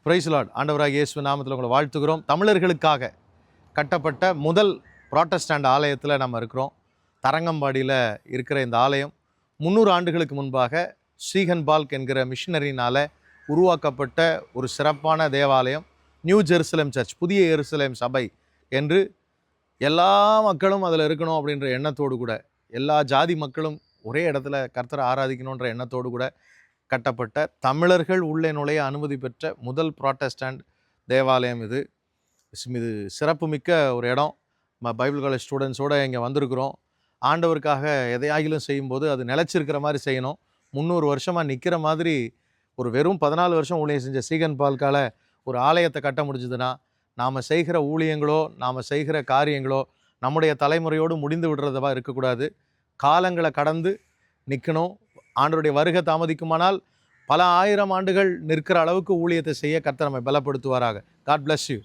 Price Lord. ஆண்டவராகிய இயேசுவின் நாமத்தில் உங்களை வாழ்த்துகிறோம். தமிழர்களுக்காக கட்டப்பட்ட முதல் புராட்டஸ்டாண்ட் ஆலயத்தில் நம்ம இருக்கிறோம். தரங்கம்பாடியில் இருக்கிற இந்த ஆலயம் 300 ஆண்டுகளுக்கு முன்பாக ஸ்டீகன் பால்க் என்கிற மிஷினரினால் உருவாக்கப்பட்ட ஒரு சிறப்பான தேவாலயம். நியூ ஜெருசலேம் சர்ச், புதிய எருசலேம் சபை என்று எல்லா மக்களும் அதில் இருக்கணும் அப்படின்ற எண்ணத்தோடு கூட, எல்லா ஜாதி மக்களும் ஒரே இடத்துல கர்த்தரை ஆராதிக்கணுன்ற எண்ணத்தோடு கூட கட்டப்பட்ட, தமிழர்கள் உள்ளே நுழைய அனுமதி பெற்ற முதல் புராட்டஸ்டாண்ட் தேவாலயம் இது. இது சிறப்புமிக்க ஒரு இடம். பைபிள் காலேஜ் ஸ்டூடெண்ட்ஸோடு இங்கே வந்திருக்கிறோம். ஆண்டவருக்காக எதையாகிலும் செய்யும்போது அது நிலச்சிருக்கிற மாதிரி செய்யணும். 300 வருஷமாக நிற்கிற மாதிரி ஒரு வெறும் 14 வருஷம் ஊழியம் செஞ்ச ஸ்டீகன் பால்கால் ஒரு ஆலயத்தை கட்ட முடிஞ்சதுன்னா, நாம் செய்கிற ஊழியங்களோ நாம் செய்கிற காரியங்களோ நம்முடைய தலைமுறையோடு முடிந்து விடுறதா இருக்கக்கூடாது. காலங்களை கடந்து நிற்கணும். ஆண்டவருடைய வருகை தாமதிக்குமானால் பல ஆயிரம் ஆண்டுகள் நிற்கிற அளவுக்கு ஊழியத்தை செய்ய கர்த்தர் நம்மை பலப்படுத்துவாராக. God bless you.